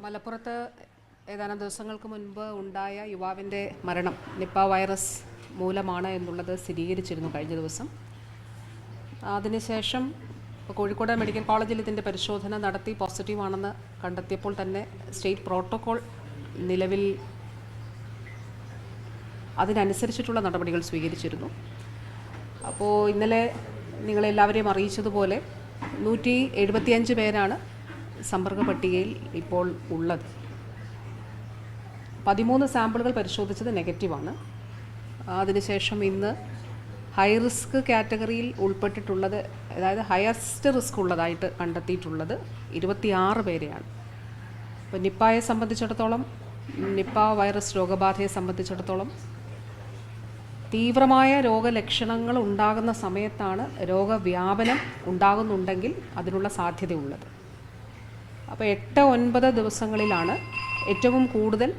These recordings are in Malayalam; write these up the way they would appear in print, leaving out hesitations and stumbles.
മലപ്പുറത്ത് ഏതാനും ദിവസങ്ങൾക്ക് മുൻപ് ഉണ്ടായ യുവാവിൻ്റെ മരണം നിപ്പ വൈറസ് മൂലമാണ് എന്നുള്ളത് സ്ഥിരീകരിച്ചിരുന്നു കഴിഞ്ഞ ദിവസം. അതിനുശേഷം കോഴിക്കോട് മെഡിക്കൽ കോളേജിൽ ഇതിൻ്റെ പരിശോധന നടത്തി പോസിറ്റീവാണെന്ന് കണ്ടെത്തിയപ്പോൾ തന്നെ സ്റ്റേറ്റ് പ്രോട്ടോകോൾ നിലവിൽ അതിനനുസരിച്ചിട്ടുള്ള നടപടികൾ സ്വീകരിച്ചിരുന്നു. അപ്പോൾ ഇന്നലെ നിങ്ങളെല്ലാവരെയും അറിയിച്ചതുപോലെ 175 പേരാണ് സമ്പർക്ക പട്ടികയിൽ ഇപ്പോൾ ഉള്ളത്. 13 സാമ്പിളുകൾ പരിശോധിച്ചത് നെഗറ്റീവാണ്. അതിനുശേഷം ഇന്ന് ഹൈ റിസ്ക് കാറ്റഗറിയിൽ ഉൾപ്പെട്ടിട്ടുള്ളത്, അതായത് ഹയസ്റ്റ് റിസ്ക് ഉള്ളതായിട്ട് കണ്ടെത്തിയിട്ടുള്ളത് 26 പേരെയാണ്. അപ്പോൾ നിപ്പയെ സംബന്ധിച്ചിടത്തോളം, നിപ്പ വൈറസ് രോഗബാധയെ സംബന്ധിച്ചിടത്തോളം തീവ്രമായ രോഗലക്ഷണങ്ങൾ ഉണ്ടാകുന്ന സമയത്താണ് രോഗവ്യാപനം ഉണ്ടാകുന്നുണ്ടെങ്കിൽ അതിനുള്ള സാധ്യതയുള്ളത്. അപ്പോൾ 8-9 ദിവസങ്ങളിലാണ് ഏറ്റവും കൂടുതൽ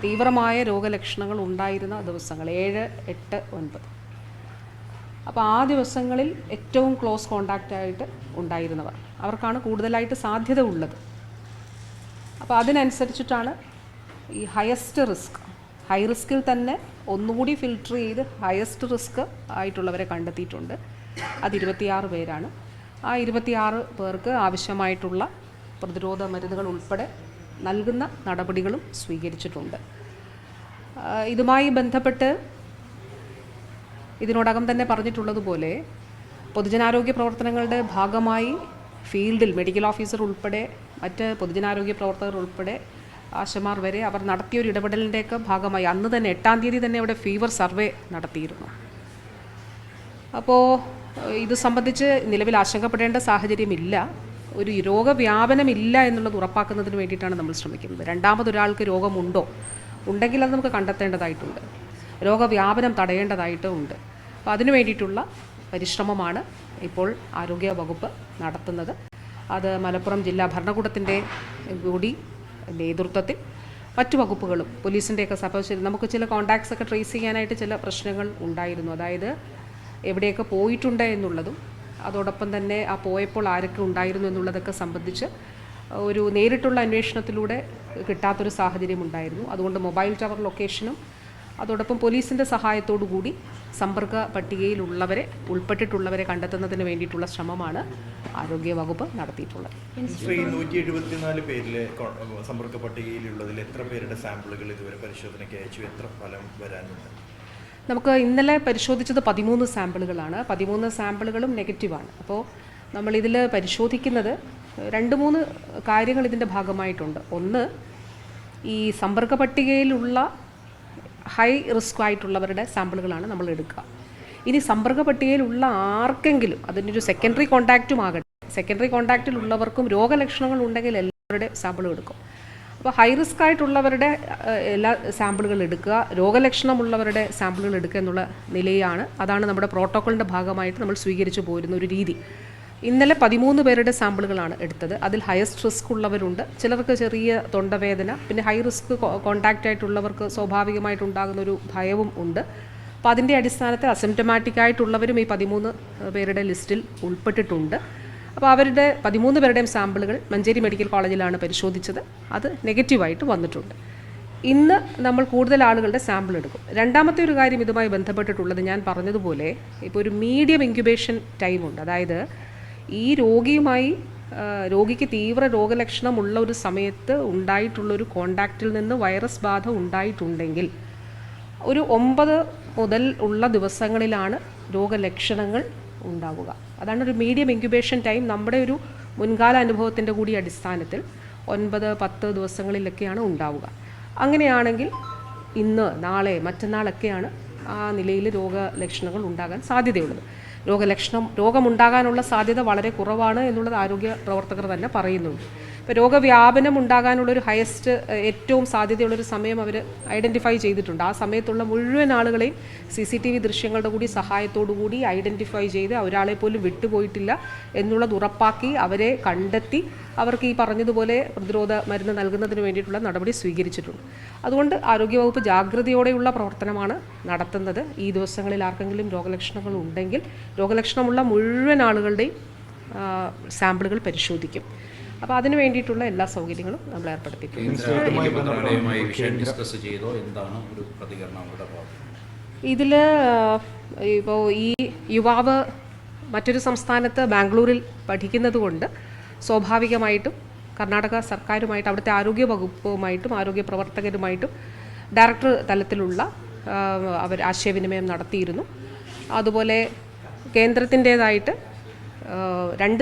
തീവ്രമായ രോഗലക്ഷണങ്ങൾ ഉണ്ടായിരുന്ന ദിവസങ്ങൾ, 7, 8, 9. അപ്പോൾ ആ ദിവസങ്ങളിൽ ഏറ്റവും ക്ലോസ് കോണ്ടാക്റ്റായിട്ട് ഉണ്ടായിരുന്നവർ, അവർക്കാണ് കൂടുതലായിട്ട് സാധ്യത ഉള്ളത്. അപ്പോൾ അതിനനുസരിച്ചിട്ടാണ് ഈ ഹയസ്റ്റ് റിസ്ക്, ഹൈ റിസ്കിൽ തന്നെ ഒന്നുകൂടി ഫിൽട്ടർ ചെയ്ത് ഹയസ്റ്റ് റിസ്ക് ആയിട്ടുള്ളവരെ കണ്ടെത്തിയിട്ടുണ്ട്. അത് 26 പേരാണ്. ആ 26 പേർക്ക് ആവശ്യമായിട്ടുള്ള പ്രതിരോധ മരുന്നുകൾ ഉൾപ്പെടെ നൽകുന്ന നടപടികളും സ്വീകരിച്ചിട്ടുണ്ട്. ഇതുമായി ബന്ധപ്പെട്ട് ഇതിനോടകം തന്നെ പറഞ്ഞിട്ടുള്ളതുപോലെ പൊതുജനാരോഗ്യ പ്രവർത്തനങ്ങളുടെ ഭാഗമായി ഫീൽഡിൽ മെഡിക്കൽ ഓഫീസർ ഉൾപ്പെടെ മറ്റ് പൊതുജനാരോഗ്യ പ്രവർത്തകർ ഉൾപ്പെടെ ആശമാർ വരെ അവർ നടത്തിയൊരു ഇടപെടലിൻ്റെയൊക്കെ ഭാഗമായി അന്ന് തന്നെ 8-ാം തീയതി തന്നെ അവിടെ ഫീവർ സർവേ നടത്തിയിരുന്നു. അപ്പോൾ ഇത് സംബന്ധിച്ച് നിലവിൽ ആശങ്കപ്പെടേണ്ട സാഹചര്യമില്ല. ഒരു രോഗവ്യാപനമില്ല എന്നുള്ളത് ഉറപ്പാക്കുന്നതിന് വേണ്ടിയിട്ടാണ് നമ്മൾ ശ്രമിക്കുന്നത്. രണ്ടാമതൊരാൾക്ക് രോഗമുണ്ടോ, ഉണ്ടെങ്കിൽ അത് നമുക്ക് കണ്ടെത്തേണ്ടതായിട്ടുണ്ട്. രോഗവ്യാപനം തടയേണ്ടതായിട്ടുണ്ട്. അപ്പോൾ അതിനു വേണ്ടിയിട്ടുള്ള പരിശ്രമമാണ് ഇപ്പോൾ ആരോഗ്യ വകുപ്പ് നടത്തുന്നത്. അത് മലപ്പുറം ജില്ലാ ഭരണകൂടത്തിൻ്റെ കൂടി നേതൃത്വത്തിൽ മറ്റു വകുപ്പുകളും പോലീസിൻ്റെയൊക്കെ സപ്പോർട്ട്. നമുക്ക് ചില കോൺടാക്ട്സ് ഒക്കെ ട്രേസ് ചെയ്യാനായിട്ട് ചില പ്രശ്നങ്ങൾ ഉണ്ടായിരുന്നു. അതായത് എവിടെയൊക്കെ പോയിട്ടുണ്ട് എന്നുള്ളതും അതോടൊപ്പം തന്നെ ആ പോയപ്പോൾ ആരൊക്കെ ഉണ്ടായിരുന്നു എന്നുള്ളതൊക്കെ സംബന്ധിച്ച് ഒരു നേരിട്ടുള്ള അന്വേഷണത്തിലൂടെ കിട്ടാത്തൊരു സാഹചര്യം ഉണ്ടായിരുന്നു. അതുകൊണ്ട് മൊബൈൽ ടവർ ലൊക്കേഷനും അതോടൊപ്പം പോലീസിൻ്റെ സഹായത്തോടു കൂടി സമ്പർക്ക പട്ടികയിലുള്ളവരെ, ഉൾപ്പെട്ടിട്ടുള്ളവരെ കണ്ടെത്തുന്നതിന് വേണ്ടിയിട്ടുള്ള ശ്രമമാണ് ആരോഗ്യ വകുപ്പ് നടത്തിയിട്ടുള്ളത്. 174 പേരിലെ സമ്പർക്ക പട്ടികയിലുള്ളതിൽ എത്ര പേരുടെ സാമ്പിളുകൾ ഇതുവരെ പരിശോധനയ്ക്ക് അയച്ചു, എത്ര ഫലം വരാനുണ്ട്? നമുക്ക് ഇന്നലെ പരിശോധിച്ചത് 13 സാമ്പിളുകളാണ്. 13 സാമ്പിളുകളും നെഗറ്റീവാണ്. അപ്പോൾ നമ്മളിതിൽ പരിശോധിക്കുന്നത് 2-3 കാര്യങ്ങൾ ഇതിൻ്റെ ഭാഗമായിട്ടുണ്ട്. ഒന്ന്, ഈ സമ്പർക്ക പട്ടികയിലുള്ള ഹൈ റിസ്ക് ആയിട്ടുള്ളവരുടെ സാമ്പിളുകളാണ് നമ്മൾ എടുക്കുക. ഇനി സമ്പർക്ക പട്ടികയിലുള്ള ആർക്കെങ്കിലും അതിൻ്റെ ഒരു സെക്കൻഡറി കോൺടാക്റ്റും ആകട്ടെ, സെക്കൻഡറി കോൺടാക്റ്റിലുള്ളവർക്കും രോഗലക്ഷണങ്ങൾ ഉണ്ടെങ്കിൽ എല്ലാവരുടെ സാമ്പിളും എടുക്കും. അപ്പോൾ ഹൈ റിസ്ക് ആയിട്ടുള്ളവരുടെ എല്ലാ സാമ്പിളുകൾ എടുക്കുക, രോഗലക്ഷണമുള്ളവരുടെ സാമ്പിളുകൾ എടുക്കുക എന്നുള്ള നിലയാണ്. അതാണ് നമ്മുടെ പ്രോട്ടോക്കോളിൻ്റെ ഭാഗമായിട്ട് നമ്മൾ സ്വീകരിച്ചു പോരുന്ന ഒരു രീതി. ഇന്നലെ 13 പേരുടെ സാമ്പിളുകളാണ് എടുത്തത്. അതിൽ ഹയസ്റ്റ് റിസ്ക് ഉള്ളവരുണ്ട്, ചിലർക്ക് ചെറിയ തൊണ്ടവേദന, പിന്നെ ഹൈ റിസ്ക് കോൺടാക്റ്റ് ആയിട്ടുള്ളവർക്ക് സ്വാഭാവികമായിട്ടുണ്ടാകുന്നൊരു ഭയവും ഉണ്ട്. അപ്പോൾ അതിൻ്റെ അടിസ്ഥാനത്തിൽ അസിംറ്റമാറ്റിക് ആയിട്ടുള്ളവരും ഈ 13 പേരുടെ ലിസ്റ്റിൽ ഉൾപ്പെട്ടിട്ടുണ്ട്. അപ്പോൾ അവരുടെ 13 പേരുടെയും സാമ്പിളുകൾ മഞ്ചേരി മെഡിക്കൽ കോളേജിലാണ് പരിശോധിച്ചത്. അത് നെഗറ്റീവായിട്ട് വന്നിട്ടുണ്ട്. ഇന്ന് നമ്മൾ കൂടുതൽ ആളുകളുടെ സാമ്പിൾ എടുക്കും. രണ്ടാമത്തെ ഒരു കാര്യം ഇതുമായി ബന്ധപ്പെട്ടിട്ടുള്ളത്, ഞാൻ പറഞ്ഞതുപോലെ ഇപ്പോൾ ഒരു മീഡിയം ഇൻക്യുബേഷൻ ടൈമുണ്ട്. അതായത് ഈ രോഗിക്ക് തീവ്ര രോഗലക്ഷണമുള്ള ഒരു സമയത്ത് ഉണ്ടായിട്ടുള്ളൊരു കോണ്ടാക്റ്റിൽ നിന്ന് വൈറസ് ബാധ ഉണ്ടായിട്ടുണ്ടെങ്കിൽ ഒരു 9 മുതൽ ഉള്ള ദിവസങ്ങളിലാണ് രോഗലക്ഷണങ്ങൾ ഉണ്ടാവുക. അതാണ് ഒരു മീഡിയം ഇൻക്യുബേഷൻ ടൈം. നമ്മുടെ ഒരു മുൻകാല അനുഭവത്തിൻ്റെ കൂടി അടിസ്ഥാനത്തിൽ 9-10 ദിവസങ്ങളിലൊക്കെയാണ് ഉണ്ടാവുക. അങ്ങനെയാണെങ്കിൽ ഇന്ന്, നാളെ, മറ്റന്നാളൊക്കെയാണ് ആ നിലയിൽ രോഗലക്ഷണങ്ങൾ ഉണ്ടാകാൻ സാധ്യതയുള്ളത്. രോഗമുണ്ടാകാനുള്ള സാധ്യത വളരെ കുറവാണ് എന്നുള്ളത് ആരോഗ്യ പ്രവർത്തകർ തന്നെ പറയുന്നുണ്ട്. ഇപ്പോൾ രോഗവ്യാപനം ഉണ്ടാകാനുള്ളൊരു ഹയസ്റ്റ്, ഏറ്റവും സാധ്യതയുള്ളൊരു സമയം അവർ ഐഡൻറ്റിഫൈ ചെയ്തിട്ടുണ്ട്. ആ സമയത്തുള്ള മുഴുവൻ ആളുകളെയും CCTV ദൃശ്യങ്ങളുടെ കൂടി സഹായത്തോടു കൂടി ഐഡൻറ്റിഫൈ ചെയ്ത് ഒരാളെ പോലും വിട്ടുപോയിട്ടില്ല എന്നുള്ളത് ഉറപ്പാക്കി അവരെ കണ്ടെത്തി അവർക്ക് ഈ പറഞ്ഞതുപോലെ പ്രതിരോധ മരുന്ന് നൽകുന്നതിന് വേണ്ടിയിട്ടുള്ള നടപടി സ്വീകരിച്ചിട്ടുണ്ട്. അതുകൊണ്ട് ആരോഗ്യവകുപ്പ് ജാഗ്രതയോടെയുള്ള പ്രവർത്തനമാണ് നടത്തുന്നത്. ഈ ദിവസങ്ങളിൽ ആർക്കെങ്കിലും രോഗലക്ഷണങ്ങൾ ഉണ്ടെങ്കിൽ രോഗലക്ഷണമുള്ള മുഴുവൻ ആളുകളുടെയും സാമ്പിളുകൾ പരിശോധിക്കും. അപ്പോൾ അതിന് വേണ്ടിയിട്ടുള്ള എല്ലാ സൗകര്യങ്ങളും നമ്മൾ ഏർപ്പെടുത്തിയിട്ടുണ്ട്. ഡിസ്കസ് ചെയ്തോ, എന്താണ് ഒരു പ്രതികരണം അവരുടെ ഭാഗത്ത്? ഇതിൽ ഇപ്പോൾ ഈ യുവാവ് മറ്റൊരു സംസ്ഥാനത്ത് ബാംഗ്ലൂരിൽ പഠിക്കുന്നത് കൊണ്ട് സ്വാഭാവികമായിട്ടും കർണാടക സർക്കാരുമായിട്ട് അവിടുത്തെ ആരോഗ്യ വകുപ്പുമായിട്ടും ആരോഗ്യ പ്രവർത്തകരുമായിട്ടും ഡയറക്ടർ തലത്തിലുള്ള അവർ ആശയവിനിമയം നടത്തിയിരുന്നു. അതുപോലെ കേന്ദ്രത്തിൻ്റേതായിട്ട് രണ്ട്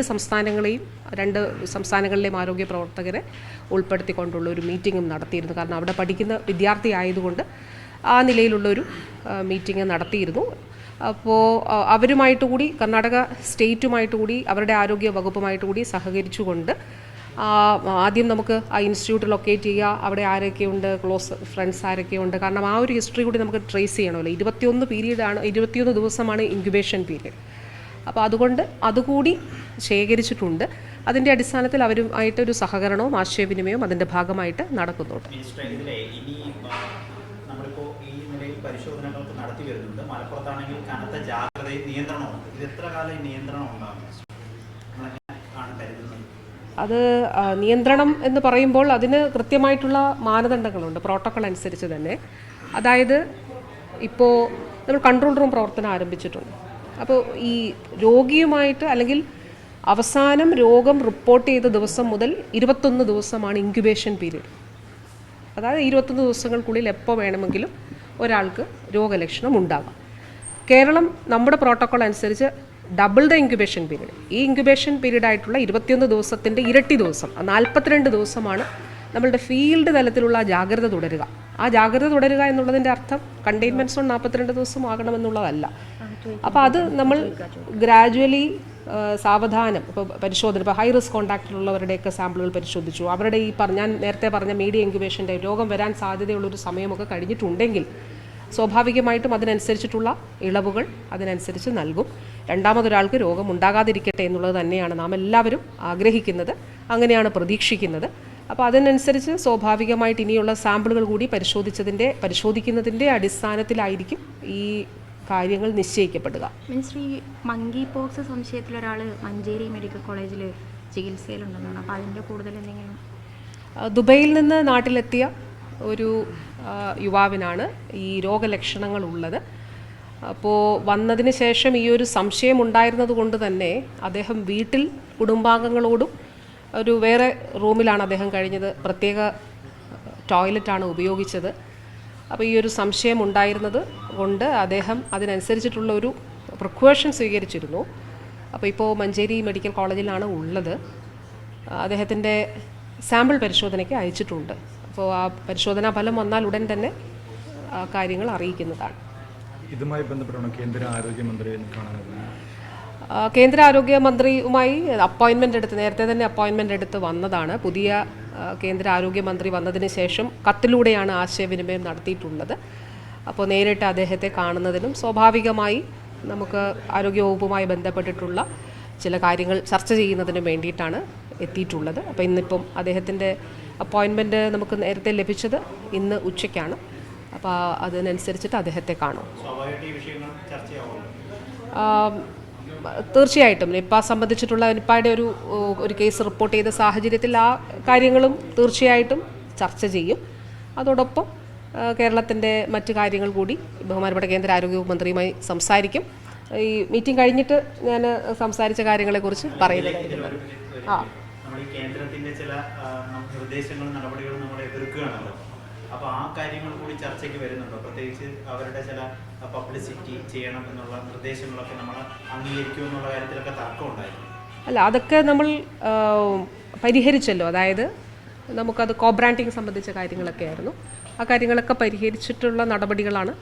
സംസ്ഥാനങ്ങളിലെയും ആരോഗ്യ പ്രവർത്തകരെ ഉൾപ്പെടുത്തിക്കൊണ്ടുള്ള ഒരു മീറ്റിങ്ങും നടത്തിയിരുന്നു. കാരണം അവിടെ പഠിക്കുന്ന വിദ്യാർത്ഥി ആയതുകൊണ്ട് ആ നിലയിലുള്ളൊരു മീറ്റിംഗ് നടത്തിയിരുന്നു. അപ്പോൾ അവരുമായിട്ട് കൂടി കർണാടക സ്റ്റേറ്റുമായിട്ട് കൂടി അവരുടെ ആരോഗ്യ വകുപ്പുമായിട്ട് കൂടി സഹകരിച്ചുകൊണ്ട് ആദ്യം നമുക്ക് ആ ഇൻസ്റ്റിറ്റ്യൂട്ട് ലൊക്കേറ്റ് ചെയ്യുക, അവിടെ ആരൊക്കെയുണ്ട്, ക്ലോസ് ഫ്രണ്ട്സ് ആരൊക്കെയുണ്ട്, കാരണം ആ ഒരു ഹിസ്റ്ററി കൂടി നമുക്ക് ട്രേസ് ചെയ്യണമല്ലോ. 21 ദിവസമാണ് ഇൻക്യുബേഷൻ പീരീഡ്. അപ്പോൾ അതുകൊണ്ട് അതുകൂടി ശേഖരിച്ചിട്ടുണ്ട്. അതിൻ്റെ അടിസ്ഥാനത്തിൽ അവരുമായിട്ടൊരു സഹകരണവും ആശയവിനിമയവും അതിൻ്റെ ഭാഗമായിട്ട് നടക്കുന്നുണ്ട്. നമ്മളിപ്പോൾ ഈ നിലയിൽ പരിശോധനകൾക്ക് നടത്തി വരുന്നുണ്ട്. മലപ്പുറത്താണെങ്കിൽ കനത്ത ജാഗ്രതയും നിയന്ത്രണമുണ്ട്. ഇത് എത്ര കാലം ഈ നിയന്ത്രണം ഉണ്ടാകും? അത് നിയന്ത്രണം എന്ന് പറയുമ്പോൾ അതിന് കൃത്യമായിട്ടുള്ള മാനദണ്ഡങ്ങളുണ്ട്, പ്രോട്ടോക്കോൾ അനുസരിച്ച് തന്നെ. അതായത് ഇപ്പോൾ നമ്മൾ കൺട്രോൾ റൂം പ്രവർത്തനം ആരംഭിച്ചിട്ടുണ്ട്. അപ്പോൾ ഈ രോഗിയുമായിട്ട് അല്ലെങ്കിൽ അവസാനം രോഗം റിപ്പോർട്ട് ചെയ്ത ദിവസം മുതൽ 21 ദിവസമാണ് ഇൻക്യുബേഷൻ പീരീഡ്. അതായത് 21 ദിവസങ്ങൾക്കുള്ളിൽ എപ്പോൾ വേണമെങ്കിലും ഒരാൾക്ക് രോഗലക്ഷണം ഉണ്ടാകാം. കേരളം നമ്മുടെ പ്രോട്ടോക്കോൾ അനുസരിച്ച് ഡബിൾ ദ ഇൻക്യുബേഷൻ പീരീഡ്, ഈ ഇൻക്യുബേഷൻ പീരീഡായിട്ടുള്ള 21 ദിവസത്തിൻ്റെ ഇരട്ടി ദിവസം 42 ദിവസമാണ് നമ്മളുടെ ഫീൽഡ് തലത്തിലുള്ള ജാഗ്രത തുടരുക. ആ ജാഗ്രത തുടരുക എന്നുള്ളതിൻ്റെ അർത്ഥം കണ്ടെയ്ൻമെൻറ്റ് സോൺ 42 ദിവസം ആകണമെന്നുള്ളതല്ല. അപ്പോൾ അത് നമ്മൾ ഗ്രാജുവലി സാവധാനം ഇപ്പോൾ പരിശോധന, ഇപ്പോൾ ഹൈ റിസ്ക് കോൺടാക്റ്റിലുള്ളവരുടെയൊക്കെ സാമ്പിളുകൾ പരിശോധിച്ചു. അവരുടെ ഈ ഞാൻ നേരത്തെ പറഞ്ഞ മീഡിയ ഇൻക്യുബേഷൻ്റെ രോഗം വരാൻ സാധ്യതയുള്ളൊരു സമയമൊക്കെ കഴിഞ്ഞിട്ടുണ്ടെങ്കിൽ സ്വാഭാവികമായിട്ടും അതിനനുസരിച്ചിട്ടുള്ള ഇളവുകൾ അതിനനുസരിച്ച് നൽകും. രണ്ടാമതൊരാൾക്ക് രോഗം ഉണ്ടാകാതിരിക്കട്ടെ എന്നുള്ളത് തന്നെയാണ് നാം എല്ലാവരും ആഗ്രഹിക്കുന്നത്, അങ്ങനെയാണ് പ്രതീക്ഷിക്കുന്നത്. അപ്പോൾ അതിനനുസരിച്ച് സ്വാഭാവികമായിട്ട് ഇനിയുള്ള സാമ്പിളുകൾ കൂടി പരിശോധിക്കുന്നതിൻ്റെ അടിസ്ഥാനത്തിലായിരിക്കും ഈ കാര്യങ്ങൾ നിശ്ചയിക്കപ്പെടുക. മിനിസ്റ്റർ, ഈ മങ്കി പോക്സ് സംശയത്തിൽ ഒരാൾ മഞ്ചേരി മെഡിക്കൽ കോളേജിൽ ചികിത്സയിലുണ്ടെന്നാണ്. അപ്പോൾ അതിൻ്റെ കൂടുതൽ എന്തെങ്കിലും? ദുബൈയിൽ നിന്ന് നാട്ടിലെത്തിയ ഒരു യുവാവിനാണ് ഈ രോഗലക്ഷണങ്ങൾ ഉള്ളത്. അപ്പോൾ വന്നതിന് ശേഷം ഈ ഒരു സംശയം ഉണ്ടായിരുന്നത് കൊണ്ട് തന്നെ അദ്ദേഹം വീട്ടിൽ കുടുംബാംഗങ്ങളോടും ഒരു വേറെ റൂമിലാണ് അദ്ദേഹം കഴിഞ്ഞത്, പ്രത്യേക ടോയ്ലറ്റാണ് ഉപയോഗിച്ചത്. അപ്പോൾ ഈ ഒരു സംശയം ഉണ്ടായിരുന്നത് കൊണ്ട് അദ്ദേഹം അതിനനുസരിച്ചിട്ടുള്ള ഒരു പ്രിക്കോഷൻ സ്വീകരിച്ചിരുന്നു. അപ്പോൾ ഇപ്പോൾ മഞ്ചേരി മെഡിക്കൽ കോളേജിലാണ് ഉള്ളത്. അദ്ദേഹത്തിൻ്റെ സാമ്പിൾ പരിശോധനയ്ക്ക് അയച്ചിട്ടുണ്ട്. അപ്പോൾ ആ പരിശോധനാ ഫലം വന്നാൽ ഉടൻ തന്നെ കാര്യങ്ങൾ അറിയിക്കുന്നതാണ്. ഇതുമായി ബന്ധപ്പെട്ടാണ് കേന്ദ്ര ആരോഗ്യമന്ത്രിയെ കാണാനുള്ളത്. കേന്ദ്ര ആരോഗ്യമന്ത്രിയുമായി നേരത്തെ തന്നെ അപ്പോയിൻമെൻ്റ് എടുത്ത് വന്നതാണ്. പുതിയ കേന്ദ്ര ആരോഗ്യമന്ത്രി വന്നതിന് ശേഷം കത്തിലൂടെയാണ് ആശയവിനിമയം നടത്തിയിട്ടുള്ളത്. അപ്പോൾ നേരിട്ട് അദ്ദേഹത്തെ കാണുന്നതിനും സ്വാഭാവികമായി നമുക്ക് ആരോഗ്യവകുപ്പുമായി ബന്ധപ്പെട്ടിട്ടുള്ള ചില കാര്യങ്ങൾ ചർച്ച ചെയ്യുന്നതിനും വേണ്ടിയിട്ടാണ് എത്തിയിട്ടുള്ളത്. അപ്പോൾ ഇന്നിപ്പം അദ്ദേഹത്തിൻ്റെ അപ്പോയിൻമെൻറ്റ് നമുക്ക് നേരത്തെ ലഭിച്ചത് ഇന്ന് ഉച്ചയ്ക്കാണ്. അപ്പോൾ അതിനനുസരിച്ചിട്ട് അദ്ദേഹത്തെ കാണും. തീർച്ചയായിട്ടും നിപ്പ സംബന്ധിച്ചിട്ടുള്ള നിപ്പയുടെ ഒരു കേസ് റിപ്പോർട്ട് ചെയ്ത സാഹചര്യത്തിൽ ആ കാര്യങ്ങളും തീർച്ചയായിട്ടും ചർച്ച ചെയ്യും. അതോടൊപ്പം കേരളത്തിൻ്റെ മറ്റു കാര്യങ്ങൾ കൂടി ബഹുമാനപ്പെട്ട കേന്ദ്ര ആരോഗ്യ മന്ത്രിയുമായി സംസാരിക്കും. ഈ മീറ്റിംഗ് കഴിഞ്ഞിട്ട് ഞാൻ സംസാരിച്ച കാര്യങ്ങളെക്കുറിച്ച് പറയുന്നതായിരിക്കും. കേന്ദ്രത്തിന്റെ ചില നിർദ്ദേശങ്ങളും നടപടികളും നമ്മൾ എതിർക്കുകയാണല്ലോ. അപ്പോൾ ആ കാര്യങ്ങൾ കൂടി ചർച്ചയ്ക്ക് വരുന്നുണ്ടോ? പ്രത്യേകിച്ച് അവരുടെ ചില പബ്ലിസിറ്റി ചെയ്യണം എന്നുള്ള നിർദ്ദേശങ്ങളൊക്കെ നമ്മൾ അംഗീകരിക്കും എന്നുള്ള കാര്യത്തിലൊക്കെ തർക്കം ഉണ്ടായിരുന്നു. അല്ല, അതൊക്കെ നമ്മൾ പരിഹരിച്ചല്ലോ. അതായത് നമുക്കത് കോബ്രാൻഡിങ് സംബന്ധിച്ച കാര്യങ്ങളൊക്കെ ആയിരുന്നു. ആ കാര്യങ്ങളൊക്കെ പരിഹരിച്ചിട്ടുള്ള നടപടികളാണ്,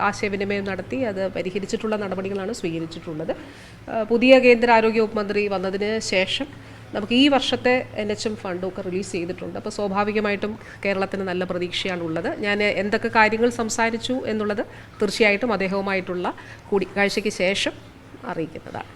ആശയവിനിമയം നടത്തി അത് പരിഹരിച്ചിട്ടുള്ള നടപടികളാണ് സ്വീകരിച്ചിട്ടുള്ളത്. പുതിയ കേന്ദ്ര ആരോഗ്യ മന്ത്രി വന്നതിന് ശേഷം നമുക്ക് ഈ വർഷത്തെ NHM ഫണ്ടൊക്കെ റിലീസ് ചെയ്തിട്ടുണ്ട്. അപ്പോൾ സ്വാഭാവികമായിട്ടും കേരളത്തിന് നല്ല പ്രതീക്ഷയാണുള്ളത്. ഞാൻ എന്തൊക്കെ കാര്യങ്ങൾ സംസാരിച്ചു എന്നുള്ളത് തീർച്ചയായിട്ടും അദ്ദേഹവുമായിട്ടുള്ള കൂടിക്കാഴ്ചയ്ക്ക് ശേഷം അറിയിക്കുന്നതാണ്.